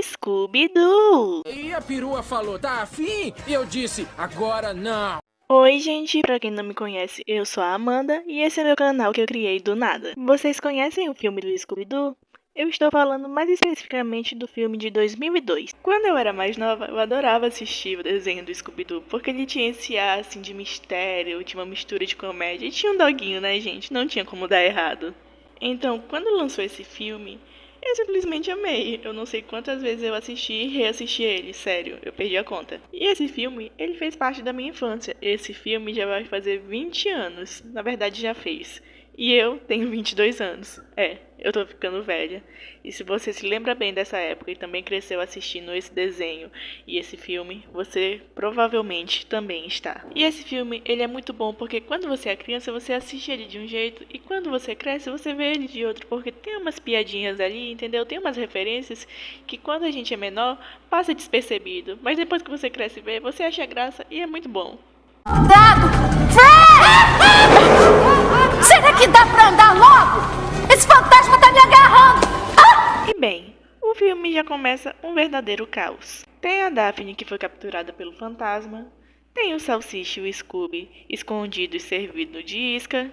Scooby-Doo! E a perua falou, tá afim? E eu disse, agora não. Oi, gente, pra quem não me conhece, eu sou a Amanda e esse é meu canal que eu criei do nada. Vocês conhecem o filme do Scooby-Doo? Eu estou falando mais especificamente do filme de 2002. Quando eu era mais nova, eu adorava assistir o desenho do Scooby-Doo, porque ele tinha esse ar assim de mistério, tinha uma mistura de comédia e tinha um doguinho, né, gente? Não tinha como dar errado. Então, quando lançou esse filme, eu simplesmente amei. Eu não sei quantas vezes eu assisti e reassisti ele, sério, eu perdi a conta. E esse filme, ele fez parte da minha infância. Esse filme já vai fazer 20 anos. Na verdade, já fez. E eu tenho 22 anos. Eu tô ficando velha. E se você se lembra bem dessa época e também cresceu assistindo esse desenho e esse filme, você provavelmente também está. E esse filme, ele é muito bom porque quando você é criança, você assiste ele de um jeito e quando você cresce, você vê ele de outro, porque tem umas piadinhas ali, entendeu? Tem umas referências que quando a gente é menor, passa despercebido, mas depois que você cresce e vê, você acha graça e é muito bom. Dado! Será que dá pra andar logo? Esse fantasma tá me agarrando! E bem, o filme já começa um verdadeiro caos. Tem a Daphne que foi capturada pelo fantasma, tem o Salsicha e o Scooby escondido e servido de isca,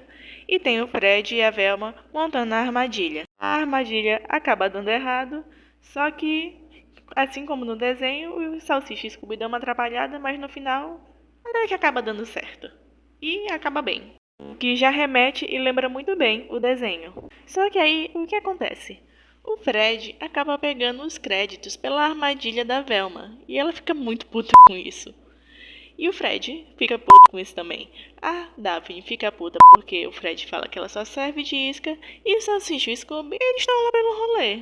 e tem o Fred e a Velma montando a armadilha. A armadilha acaba dando errado, só que, assim como no desenho, o Salsicha e o Scooby dão uma atrapalhada, mas no final, até que acaba dando certo. E acaba bem. O que já remete e lembra muito bem o desenho. Só que aí, o que acontece? O Fred acaba pegando os créditos pela armadilha da Velma, e ela fica muito puta com isso. E o Fred fica puto com isso também. A Daphne fica puta porque o Fred fala que ela só serve de isca, e o Salsicha e o Scooby, eles estão lá pelo rolê.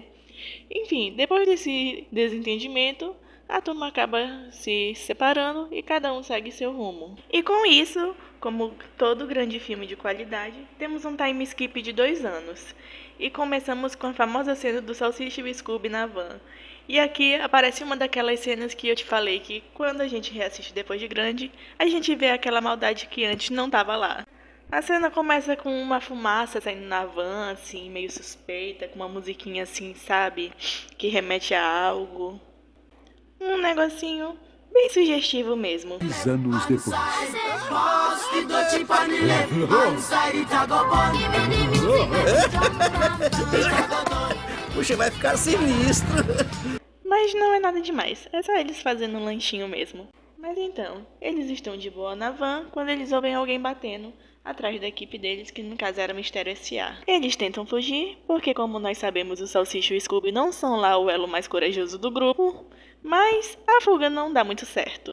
Enfim, depois desse desentendimento, a turma acaba se separando e cada um segue seu rumo. E com isso, como todo grande filme de qualidade, temos um time skip de 2 anos. E começamos com a famosa cena do Salsicha e o Scooby na van. E aqui aparece uma daquelas cenas que eu te falei que quando a gente reassiste depois de grande, a gente vê aquela maldade que antes não estava lá. A cena começa com uma fumaça saindo na van, assim, meio suspeita, com uma musiquinha assim, sabe? Que remete a algo. Um negocinho bem sugestivo mesmo. 10 anos depois. Puxa, vai ficar sinistro. Mas não é nada demais, é só eles fazendo um lanchinho mesmo. Mas então, eles estão de boa na van quando eles ouvem alguém batendo atrás da equipe deles, que no caso era Mistério S.A. Eles tentam fugir, porque como nós sabemos, o Salsicha e o Scooby não são lá o elo mais corajoso do grupo, mas a fuga não dá muito certo.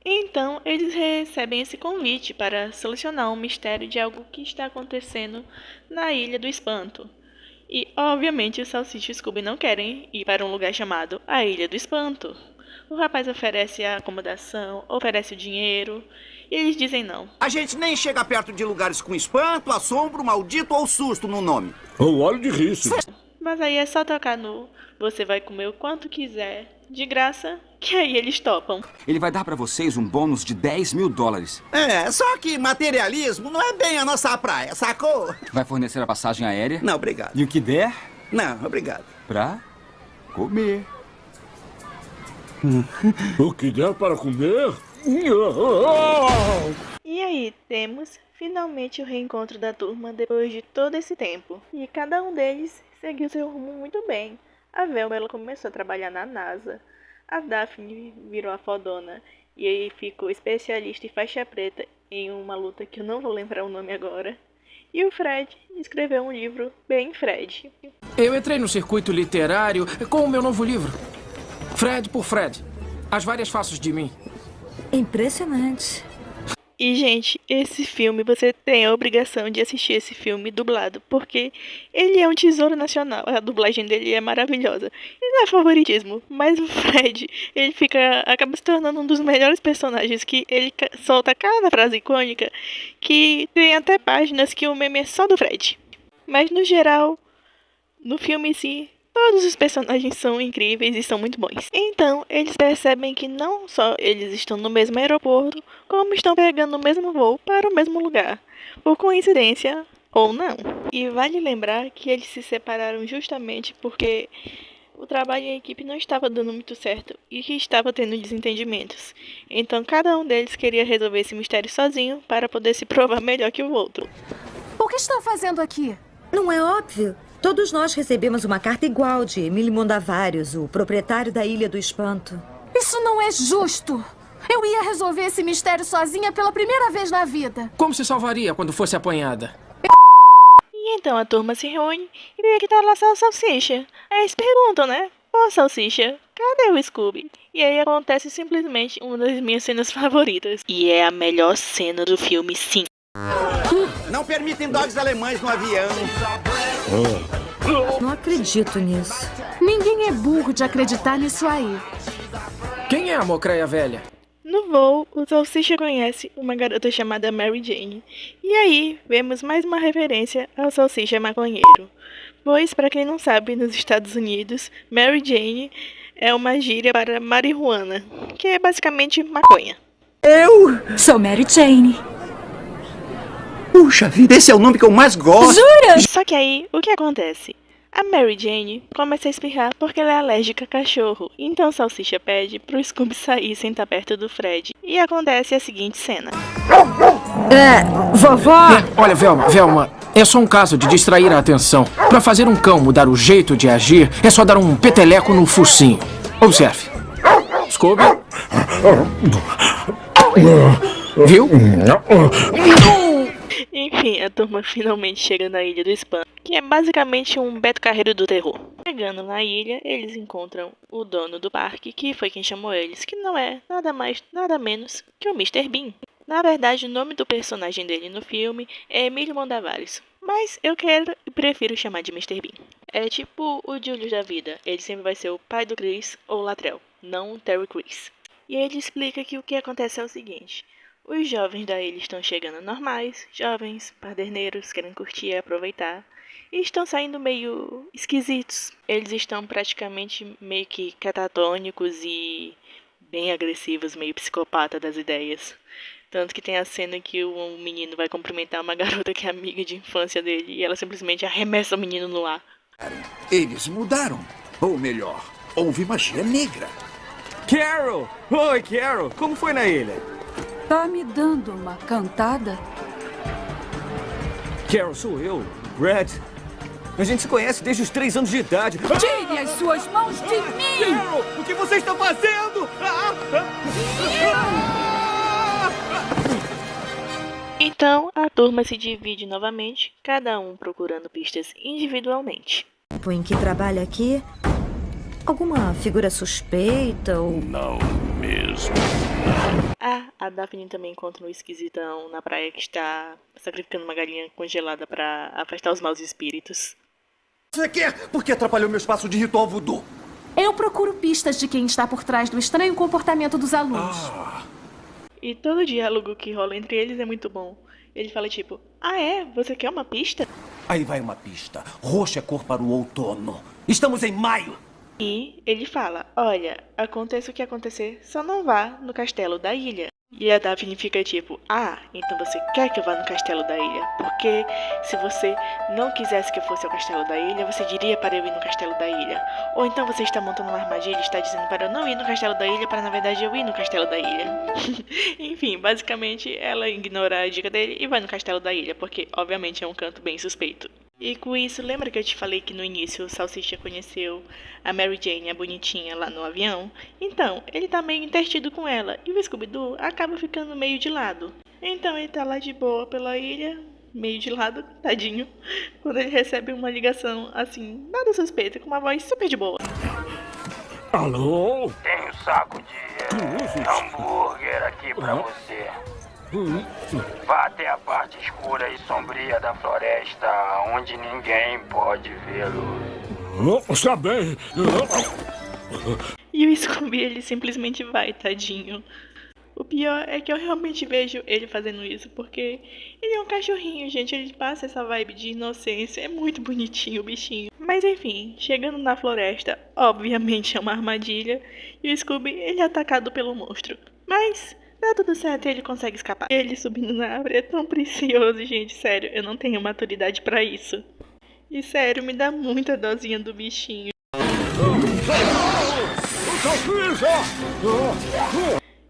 Então, eles recebem esse convite para solucionar um mistério de algo que está acontecendo na Ilha do Espanto. E, obviamente, o Salsicha e o Scooby não querem ir para um lugar chamado a Ilha do Espanto. O rapaz oferece a acomodação, oferece o dinheiro, e eles dizem não. A gente nem chega perto de lugares com espanto, assombro, maldito ou susto no nome. Ou óleo de riso. Mas aí é só tocar no "você vai comer o quanto quiser", de graça, que aí eles topam. Ele vai dar pra vocês um bônus de $10.000. Só que materialismo não é bem a nossa praia, sacou? Vai fornecer a passagem aérea? Não, obrigado. E o que der? Não, obrigado. Pra comer. O que der para comer? E aí temos finalmente o reencontro da turma depois de todo esse tempo. E cada um deles seguiu seu rumo muito bem. A Velma, ela começou a trabalhar na NASA. A Daphne virou a fodona e aí ficou especialista e faixa preta em uma luta que eu não vou lembrar o nome agora. E o Fred escreveu um livro bem Fred. Eu entrei no circuito literário com o meu novo livro. Fred por Fred. As várias faces de mim. Impressionante. E, gente, esse filme, você tem a obrigação de assistir esse filme dublado, porque ele é um tesouro nacional. A dublagem dele é maravilhosa. E não é favoritismo, mas o Fred, ele acaba se tornando um dos melhores personagens, que ele solta cada frase icônica, que tem até páginas que o meme é só do Fred. Mas, no geral, no filme em si, todos os personagens são incríveis e são muito bons. Então, eles percebem que não só eles estão no mesmo aeroporto, como estão pegando o mesmo voo para o mesmo lugar. Por coincidência, Ou não. E vale lembrar que eles se separaram justamente porque o trabalho em equipe não estava dando muito certo e que estava tendo desentendimentos. Então cada um deles queria resolver esse mistério sozinho para poder se provar melhor que o outro. O que estão fazendo aqui? Não é óbvio? Todos nós recebemos uma carta igual de Emílio Mondavares, o proprietário da Ilha do Espanto. Isso não é justo. Eu ia resolver esse mistério sozinha pela primeira vez na vida. Como se salvaria quando fosse apanhada? E então a turma se reúne e vê que tá lá só o Salsicha. Aí eles perguntam, né? Pô, Salsicha, cadê o Scooby? E aí acontece simplesmente uma das minhas cenas favoritas. E é a melhor cena do filme, sim. Não permitem dogs alemães no avião. Não acredito nisso. Ninguém é burro de acreditar nisso aí. Quem é a Mocreia velha? No voo, o Salsicha conhece uma garota chamada Mary Jane. E aí, vemos mais uma referência ao Salsicha maconheiro. Pois, para quem não sabe, nos Estados Unidos, Mary Jane é uma gíria para marihuana, que é basicamente maconha. Sou Mary Jane. Puxa vida, esse é o nome que eu mais gosto. Jura? Só que aí, o que acontece? A Mary Jane começa a espirrar porque ela é alérgica a cachorro. Então Salsicha pede pro Scooby sair sem estar perto do Fred. E acontece a seguinte cena. Vovó! Olha, Velma, é só um caso de distrair a atenção. Pra fazer um cão mudar o jeito de agir, é só dar um peteleco no focinho. Observe. Scooby? Viu? Enfim, a turma finalmente chega na Ilha do Espanto, que é basicamente um Beto Carreiro do terror. Chegando na ilha, eles encontram o dono do parque, que foi quem chamou eles, que não é nada mais, nada menos que o Mr. Bean. Na verdade, o nome do personagem dele no filme é Emílio Mondavares, mas eu quero e prefiro chamar de Mr. Bean. É tipo o Julius da vida, ele sempre vai ser o pai do Chris ou o Latrell, não o Terry Crews. E ele explica que o que acontece é o seguinte: os jovens da ilha estão chegando normais, jovens, paderneiros, querem curtir e aproveitar, e estão saindo meio esquisitos. Eles estão praticamente meio que catatônicos e bem agressivos, meio psicopata das ideias. Tanto que tem a cena que um menino vai cumprimentar uma garota que é amiga de infância dele e ela simplesmente arremessa o menino no ar. Eles mudaram. Ou melhor, houve magia negra. Carol! Oi, Carol! Como foi na ilha? Tá me dando uma cantada? Carol, sou eu, Brad. A gente se conhece desde os 3 anos de idade. Tire as suas mãos de mim! Carol, o que você está fazendo? Então, a turma se divide novamente, cada um procurando pistas individualmente. Em que trabalha aqui? Alguma figura suspeita ou... Não mesmo. A Daphne também encontra um esquisitão na praia que está sacrificando uma galinha congelada para afastar os maus espíritos. Você quer? Por que atrapalhou meu espaço de ritual voodoo? Eu procuro pistas de quem está por trás do estranho comportamento dos alunos. E todo diálogo que rola entre eles é muito bom. Ele fala tipo, você quer uma pista? Aí vai uma pista. Roxo é cor para o outono. Estamos em maio. E ele fala, olha, aconteça o que acontecer, só não vá no castelo da ilha. E a Daphne fica tipo, então você quer que eu vá no castelo da ilha? Porque se você não quisesse que eu fosse ao castelo da ilha, você diria para eu ir no castelo da ilha. Ou então você está montando uma armadilha e está dizendo para eu não ir no castelo da ilha, para na verdade eu ir no castelo da ilha. Enfim, basicamente ela ignora a dica dele e vai no castelo da ilha, porque obviamente é um canto bem suspeito. E com isso, lembra que eu te falei que no início o Salsicha conheceu a Mary Jane, a bonitinha, lá no avião? Então, ele tá meio intertido com ela, e o Scooby-Doo acaba ficando meio de lado. Então ele tá lá de boa pela ilha, meio de lado, tadinho, quando ele recebe uma ligação, assim, nada suspeita, com uma voz super de boa. Alô? Tenho saco de hambúrguer aqui pra você. Vá até a parte escura e sombria da floresta, onde ninguém pode vê-lo. Está bem. E o Scooby, ele simplesmente vai, tadinho. O pior é que eu realmente vejo ele fazendo isso, porque ele é um cachorrinho, gente. Ele passa essa vibe de inocência. É muito bonitinho o bichinho. Mas enfim, chegando na floresta, obviamente é uma armadilha. E o Scooby, ele é atacado pelo monstro. Mas Dá tudo certo e ele consegue escapar. Ele subindo na árvore é tão precioso, gente. Sério, eu não tenho maturidade pra isso. E sério, me dá muita dosinha do bichinho.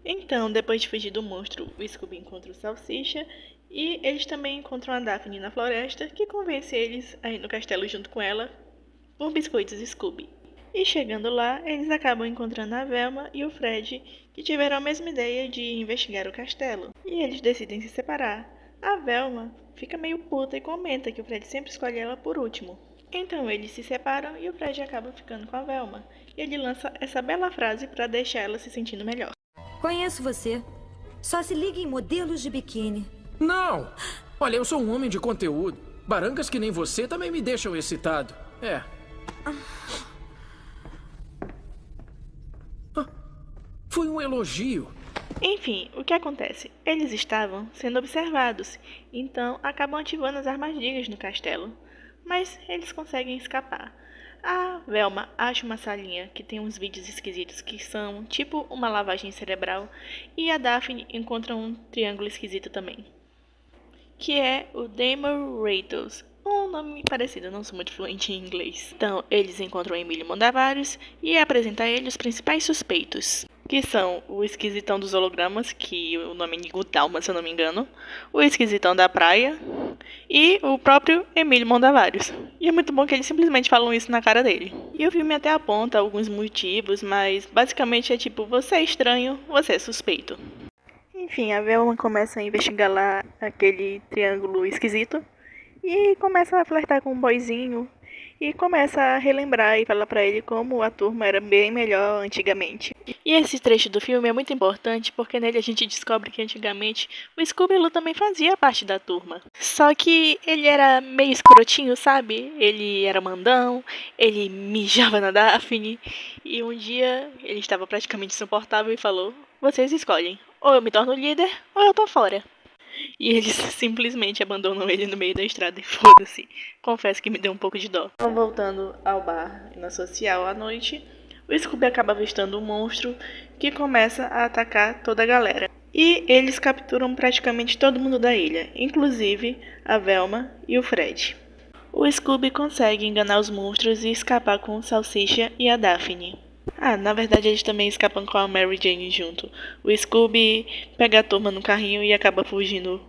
Então, depois de fugir do monstro, o Scooby encontra o Salsicha e eles também encontram a Daphne na floresta, que convence eles a ir no castelo junto com ela por biscoitos Scooby. E chegando lá, eles acabam encontrando a Velma e o Fred, que tiveram a mesma ideia de investigar o castelo. E eles decidem se separar. A Velma fica meio puta e comenta que o Fred sempre escolhe ela por último. Então eles se separam e o Fred acaba ficando com a Velma. E ele lança essa bela frase para deixar ela se sentindo melhor. Conheço você. Só se liga em modelos de biquíni. Não! Olha, eu sou um homem de conteúdo. Barangas que nem você também me deixam excitado. É. Foi um elogio. Enfim, o que acontece? Eles estavam sendo observados, então acabam ativando as armadilhas no castelo. Mas eles conseguem escapar. A Velma acha uma salinha que tem uns vídeos esquisitos que são tipo uma lavagem cerebral. E a Daphne encontra um triângulo esquisito também, que é o Demoratoes. Um nome parecido, eu não sou muito fluente em inglês. Então, eles encontram Emílio Mondavares e apresentam a ele os principais suspeitos, que são o esquisitão dos hologramas, que o nome é Nigo Dalma, se eu não me engano, o esquisitão da praia e o próprio Emílio Mondavares. E é muito bom que eles simplesmente falam isso na cara dele. E o filme até aponta alguns motivos, mas basicamente é tipo, você é estranho, você é suspeito. Enfim, a Velma começa a investigar lá aquele triângulo esquisito e começa a flertar com um boyzinho e começa a relembrar e falar pra ele como a turma era bem melhor antigamente. E esse trecho do filme é muito importante porque nele a gente descobre que antigamente o Scooby-Doo também fazia parte da turma. Só que ele era meio escrotinho, sabe? Ele era mandão, ele mijava na Daphne e um dia ele estava praticamente insuportável e falou: vocês escolhem, ou eu me torno líder ou eu tô fora. E eles simplesmente abandonam ele no meio da estrada e foda-se. Confesso que me deu um pouco de dó. Voltando ao bar e na social à noite, o Scooby acaba avistando um monstro que começa a atacar toda a galera. E eles capturam praticamente todo mundo da ilha, inclusive a Velma e o Fred. O Scooby consegue enganar os monstros e escapar com o Salsicha e a Daphne. Na verdade eles também escapam com a Mary Jane junto. O Scooby pega a turma no carrinho e acaba fugindo,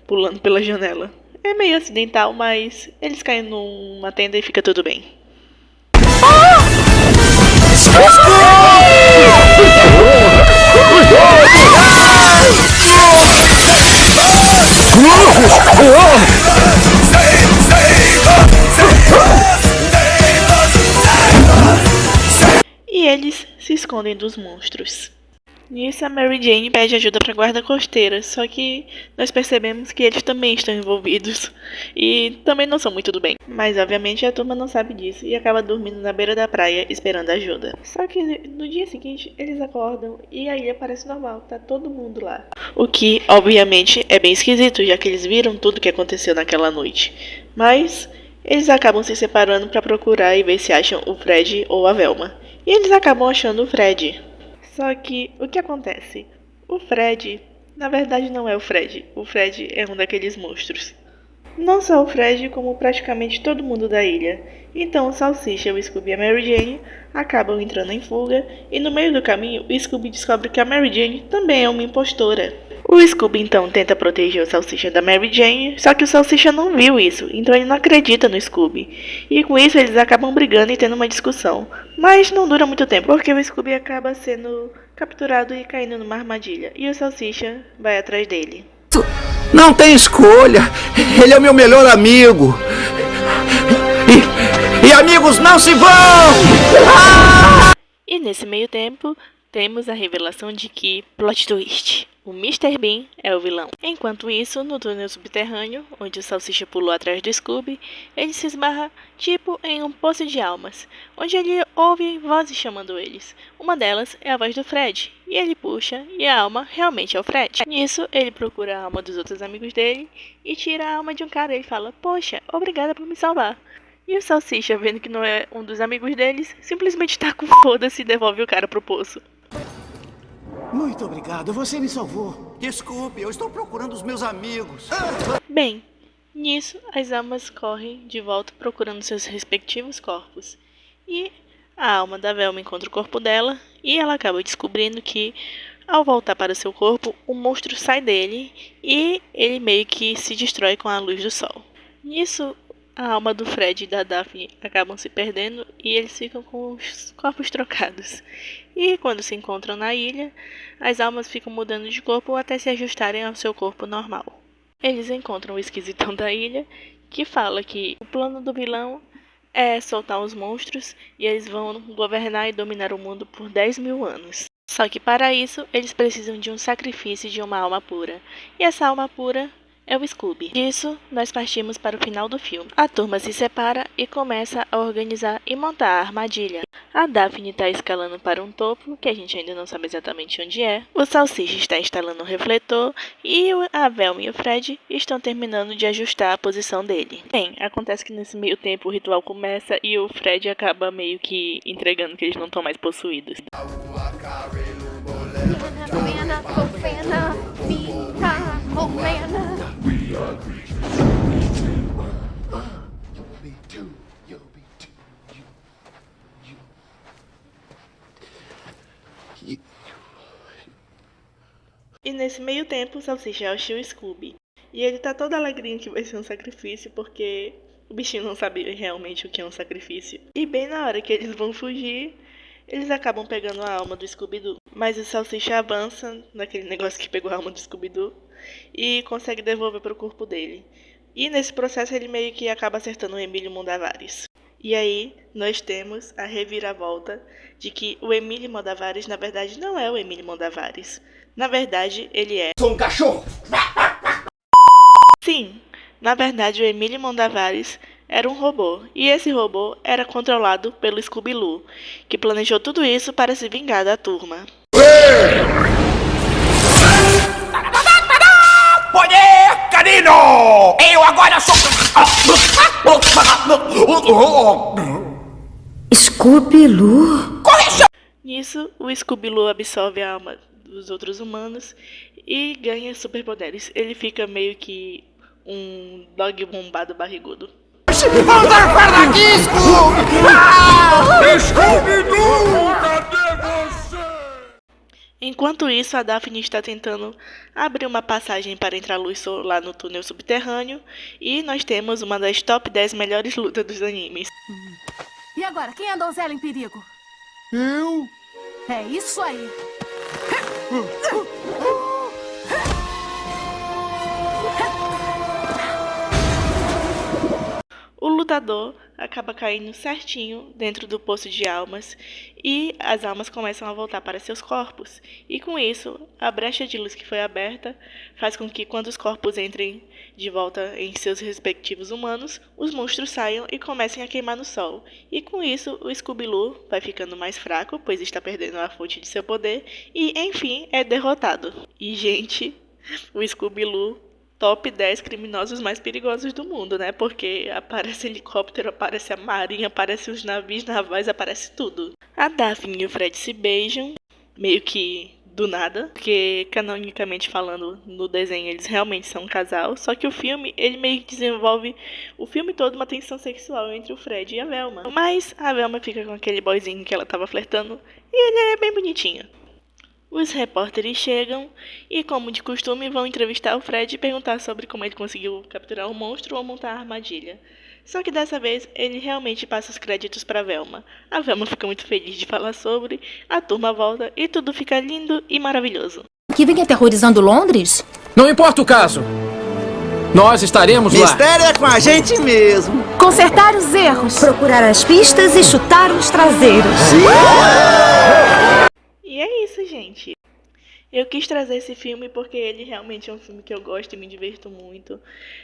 pulando pela janela. É meio acidental, mas eles caem numa tenda e fica tudo bem. E eles se escondem dos monstros. Nisso, a Mary Jane pede ajuda para a guarda costeira, só que nós percebemos que eles também estão envolvidos e também não são muito do bem. Mas obviamente a turma não sabe disso e acaba dormindo na beira da praia esperando ajuda. Só que no dia seguinte eles acordam e a ilha parece normal, tá todo mundo lá. O que obviamente é bem esquisito, já que eles viram tudo o que aconteceu naquela noite. Mas eles acabam se separando para procurar e ver se acham o Fred ou a Velma. E eles acabam achando o Fred. Só que, o que acontece? O Fred, na verdade não é o Fred. O Fred é um daqueles monstros. Não só o Fred, como praticamente todo mundo da ilha. Então o Salsicha, o Scooby e a Mary Jane acabam entrando em fuga. E no meio do caminho, o Scooby descobre que a Mary Jane também é uma impostora. O Scooby então tenta proteger o Salsicha da Mary Jane, só que o Salsicha não viu isso, então ele não acredita no Scooby. E com isso eles acabam brigando e tendo uma discussão. Mas não dura muito tempo, porque o Scooby acaba sendo capturado e caindo numa armadilha. E o Salsicha vai atrás dele. Não tem escolha. Ele é o meu melhor amigo. E amigos não se vão! E nesse meio tempo, temos a revelação de que, plot twist, o Mr. Bean é o vilão. Enquanto isso, no túnel subterrâneo, onde o Salsicha pulou atrás do Scooby, ele se esbarra tipo em um poço de almas, onde ele ouve vozes chamando eles. Uma delas é a voz do Fred, e ele puxa, e a alma realmente é o Fred. Nisso, ele procura a alma dos outros amigos dele, e tira a alma de um cara e fala: poxa, obrigada por me salvar. E o Salsicha, vendo que não é um dos amigos deles, simplesmente tá com foda-se e devolve o cara pro poço. Muito obrigado, você me salvou. Desculpe, eu estou procurando os meus amigos. Bem, nisso as almas correm de volta procurando seus respectivos corpos. E a alma da Velma encontra o corpo dela e ela acaba descobrindo que, ao voltar para o seu corpo, o monstro sai dele e ele meio que se destrói com a luz do sol. Nisso, a alma do Fred e da Daphne acabam se perdendo e eles ficam com os corpos trocados. E quando se encontram na ilha, as almas ficam mudando de corpo até se ajustarem ao seu corpo normal. Eles encontram o esquisitão da ilha, que fala que o plano do vilão é soltar os monstros e eles vão governar e dominar o mundo por 10.000 anos. Só que para isso, eles precisam de um sacrifício de uma alma pura. E essa alma pura é o Scooby. Disso, nós partimos para o final do filme. A turma se separa e começa a organizar e montar a armadilha. A Daphne está escalando para um topo, que a gente ainda não sabe exatamente onde é. O Salsicha está instalando um refletor e a Velma e o Fred estão terminando de ajustar a posição dele. Bem, acontece que nesse meio tempo o ritual começa e o Fred acaba meio que entregando que eles não estão mais possuídos. E nesse meio tempo, o Salsicha achou o Scooby. E ele tá todo alegrinho que vai ser um sacrifício, porque o bichinho não sabe realmente o que é um sacrifício. E bem na hora que eles vão fugir, eles acabam pegando a alma do Scooby-Doo. Mas o Salsicha avança naquele negócio que pegou a alma do Scooby-Doo e consegue devolver para o corpo dele. E nesse processo ele meio que acaba acertando o Emílio Mondavares. E aí nós temos a reviravolta de que o Emílio Mondavares na verdade não é o Emílio Mondavares. Na verdade ele é... Sou um cachorro! Sim, na verdade o Emílio Mondavares era um robô, e esse robô era controlado pelo Scooby-Doo, que planejou tudo isso para se vingar da turma. Poder canino! Eu agora sou... Scooby-Doo? Nisso, o Scooby-Doo absorve a alma dos outros humanos e ganha superpoderes. Ele fica meio que um dog bombado barrigudo. Andar para aqui, Scooby! Scooby-Doo, cadê você? Enquanto isso, a Daphne está tentando abrir uma passagem para entrar luz solar no túnel subterrâneo e nós temos uma das top 10 melhores lutas dos animes. E agora, quem é a donzela em perigo? Eu? É isso aí. O lutador acaba caindo certinho dentro do poço de almas e as almas começam a voltar para seus corpos. E com isso, a brecha de luz que foi aberta faz com que quando os corpos entrem de volta em seus respectivos humanos, os monstros saiam e comecem a queimar no sol. E com isso, o Scooby-Doo vai ficando mais fraco, pois está perdendo a fonte de seu poder e, enfim, é derrotado. E, gente, o Scooby-Doo top 10 criminosos mais perigosos do mundo, né? Porque aparece helicóptero, aparece a marinha, aparece os navios navais, aparece tudo. A Daphne e o Fred se beijam, meio que do nada, porque canonicamente falando, no desenho eles realmente são um casal, só que o filme, ele meio que desenvolve o filme todo uma tensão sexual entre o Fred e a Velma. Mas a Velma fica com aquele boyzinho que ela tava flertando e ele é bem bonitinho. Os repórteres chegam e, como de costume, vão entrevistar o Fred e perguntar sobre como ele conseguiu capturar o monstro ou montar a armadilha. Só que dessa vez ele realmente passa os créditos para Velma. A Velma fica muito feliz de falar sobre, a turma volta e tudo fica lindo e maravilhoso. Que vem aterrorizando Londres? Não importa o caso. Nós estaremos lá. Mistério é com a gente mesmo. Consertar os erros. Procurar as pistas e chutar os traseiros. E é isso, gente. Eu quis trazer esse filme porque ele realmente é um filme que eu gosto e me divirto muito.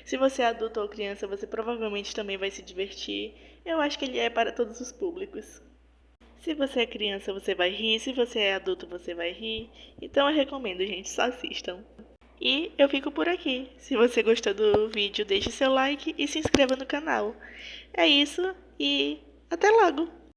Se você é adulto ou criança, você provavelmente também vai se divertir. Eu acho que ele é para todos os públicos. Se você é criança, você vai rir. Se você é adulto, você vai rir. Então eu recomendo, gente, só assistam. E eu fico por aqui. Se você gostou do vídeo, deixe seu like e se inscreva no canal. É isso e até logo!